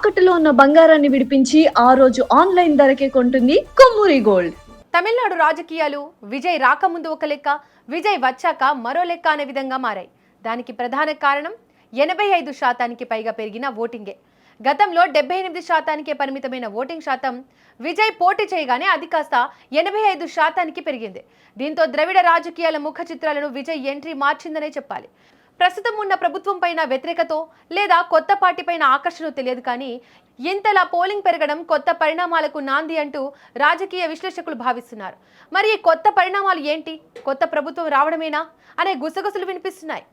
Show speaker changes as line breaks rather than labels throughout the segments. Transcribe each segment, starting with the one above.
తాకట్టులో ఉన్న బంగారాన్ని విడిపించి ఆ రోజు ఆన్లైన్ ధరకే కొంటుంది కొమ్మూరి గోల్డ్.
తమిళనాడు రాజకీయాలు విజయ్ రాకముందు ఒక లెక్క, విజయ్ వచ్చాక మరో లెక్క అనే విధంగా మారాయి. దానికి ప్రధాన కారణం 85% పైగా పెరిగిన ఓటింగే. గతంలో 78% పరిమితమైన ఓటింగ్ శాతం విజయ్ పోటీ చేయగానే అది కాస్త 85% పెరిగింది. దీంతో ద్రవిడ రాజకీయాల ముఖ చిత్రాలను విజయ్ ఎంట్రీ మార్చిందనే చెప్పాలి. ప్రస్తుతం ఉన్న ప్రభుత్వం పైన వ్యతిరేకతో లేదా కొత్త పార్టీ పైన ఆకర్షణ తెలియదు, కానీ ఇంతలా పోలింగ్ పెరగడం కొత్త పరిణామాలకు నాంది అంటూ రాజకీయ విశ్లేషకులు భావిస్తున్నారు. మరి ఈ కొత్త పరిణామాలు ఏంటి? కొత్త ప్రభుత్వం రావడమేనా అనే గుసగుసలు వినిపిస్తున్నాయి.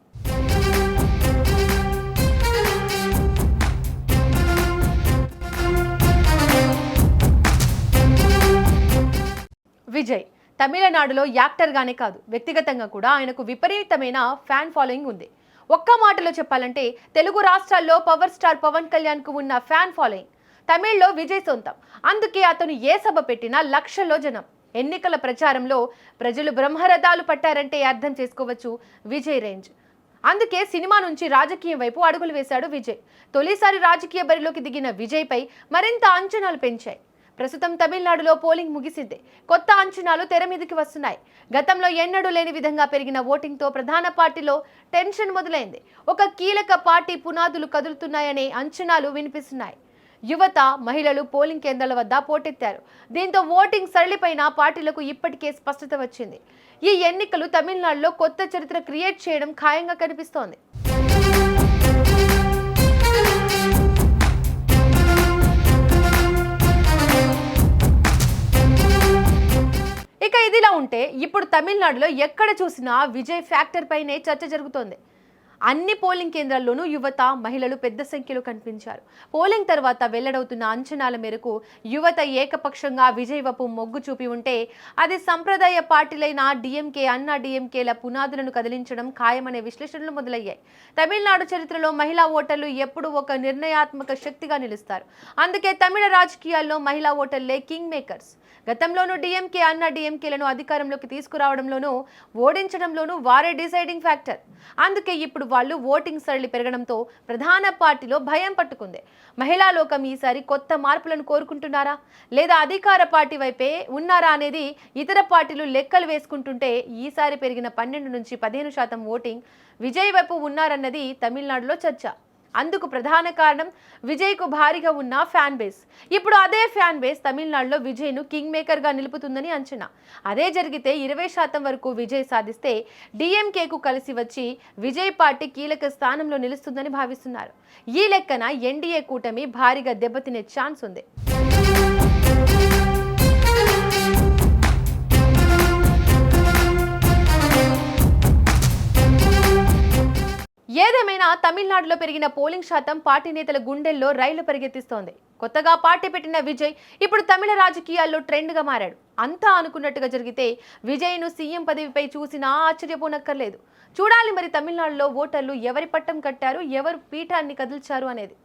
విజయ్ తమిళనాడులో యాక్టర్గానే కాదు, వ్యక్తిగతంగా కూడా ఆయనకు విపరీతమైన ఫ్యాన్ ఫాలోయింగ్ ఉంది. ఒక్క మాటలో చెప్పాలంటే తెలుగు రాష్ట్రాల్లో పవర్ స్టార్ పవన్ కళ్యాణ్కు ఉన్న ఫ్యాన్ ఫాలోయింగ్ తమిళ్లో విజయ్ సొంతం. అందుకే అతను ఏ సభ పెట్టినా లక్షల్లో జనం. ఎన్నికల ప్రచారంలో ప్రజలు బ్రహ్మరథాలు పట్టారంటే అర్థం చేసుకోవచ్చు విజయ్ రేంజ్. అందుకే సినిమా నుంచి రాజకీయం వైపు అడుగులు వేశాడు విజయ్. తొలిసారి రాజకీయ బరిలోకి దిగిన విజయ్పై మరింత అంచనాలు పెంచాయి. ప్రస్తుతం తమిళనాడులో పోలింగ్ ముగిసింది. కొత్త అంచనాలు తెర మీదకి వస్తున్నాయి. గతంలో ఎన్నడూ లేని విధంగా పెరిగిన ఓటింగ్తో ప్రధాన పార్టీలో టెన్షన్ మొదలైంది. ఒక కీలక పార్టీ పునాదులు కదులుతున్నాయనే అంచనాలు వినిపిస్తున్నాయి. యువత, మహిళలు పోలింగ్ కేంద్రాల వద్ద పోటెత్తారు. దీంతో ఓటింగ్ సరళిపైన పార్టీలకు ఇప్పటికే స్పష్టత వచ్చింది. ఈ ఎన్నికలు తమిళనాడులో కొత్త చరిత్ర క్రియేట్ చేయడం ఖాయంగా కనిపిస్తోంది. ఇక ఇదిలా ఉంటే ఇప్పుడు తమిళనాడులో ఎక్కడ చూసినా విజయ్ ఫ్యాక్టర్ పైనే చర్చ జరుగుతోంది. అన్ని పోలింగ్ కేంద్రాల్లోనూ యువత, మహిళలు పెద్ద సంఖ్యలో కనిపించారు. పోలింగ్ తర్వాత వెల్లడవుతున్న అంచనాల మేరకు యువత ఏకపక్షంగా విజయ్ వైపు మొగ్గు చూపి ఉంటే అది సంప్రదాయ పార్టీలైన డిఎంకే, అన్నా డిఎంకేల పునాదులను కదిలించడం ఖాయమనే విశ్లేషణలు మొదలయ్యాయి. తమిళనాడు చరిత్రలో మహిళా ఓటర్లు ఎప్పుడూ ఒక నిర్ణయాత్మక శక్తిగా నిలుస్తారు. అందుకే తమిళ రాజకీయాల్లో మహిళా ఓటర్లే కింగ్ మేకర్స్. గతంలోనూ డిఎంకే, అన్నా డిఎంకేలను అధికారంలోకి తీసుకురావడంలోనూ ఓడించడంలోనూ వారే డిసైడింగ్ ఫ్యాక్టర్. అందుకే ఇప్పుడు వాళ్ళు ఓటింగ్ సరళి పెరగడంతో ప్రధాన పార్టీలో భయం పట్టుకుంది. మహిళా లోకం ఈసారి కొత్త మార్పులను కోరుకుంటున్నారా లేదా అధికార పార్టీ వైపే ఉన్నారా అనేది ఇతర పార్టీలు లెక్కలు వేసుకుంటుంటే ఈసారి పెరిగిన 12 నుంచి 15% ఓటింగ్ విజయ్ వైపు ఉన్నారన్నది తమిళనాడులో చర్చ. అందుకు ప్రధాన కారణం విజయ్కు భారీగా ఉన్న ఫ్యాన్ బేస్. ఇప్పుడు అదే ఫ్యాన్ బేస్ తమిళనాడులో విజయ్ను కింగ్ మేకర్గా నిలుపుతుందని అంచనా. అదే జరిగితే 20% వరకు విజయ్ సాధిస్తే డిఎంకేకు కలిసి వచ్చి విజయ్ పార్టీ కీలక స్థానంలో నిలుస్తుందని భావిస్తున్నారు. ఈ లెక్కన ఎన్డీఏ కూటమి భారీగా దెబ్బతినే ఛాన్స్ ఉంది. ఏదేమైనా తమిళనాడులో పెరిగిన పోలింగ్ శాతం పార్టీ నేతల గుండెల్లో రైళ్లు పరిగెత్తిస్తోంది. కొత్తగా పార్టీ పెట్టిన విజయ్ ఇప్పుడు తమిళ రాజకీయాల్లో ట్రెండ్గా మారాడు. అంతా అనుకున్నట్టుగా జరిగితే విజయ్ను సీఎం పదవిపై చూసినా ఆశ్చర్యపోనక్కర్లేదు. చూడాలి మరి తమిళనాడులో ఓటర్లు ఎవరి పట్టం కట్టారు, ఎవరు పీఠాన్ని కదిల్చారు అనేది.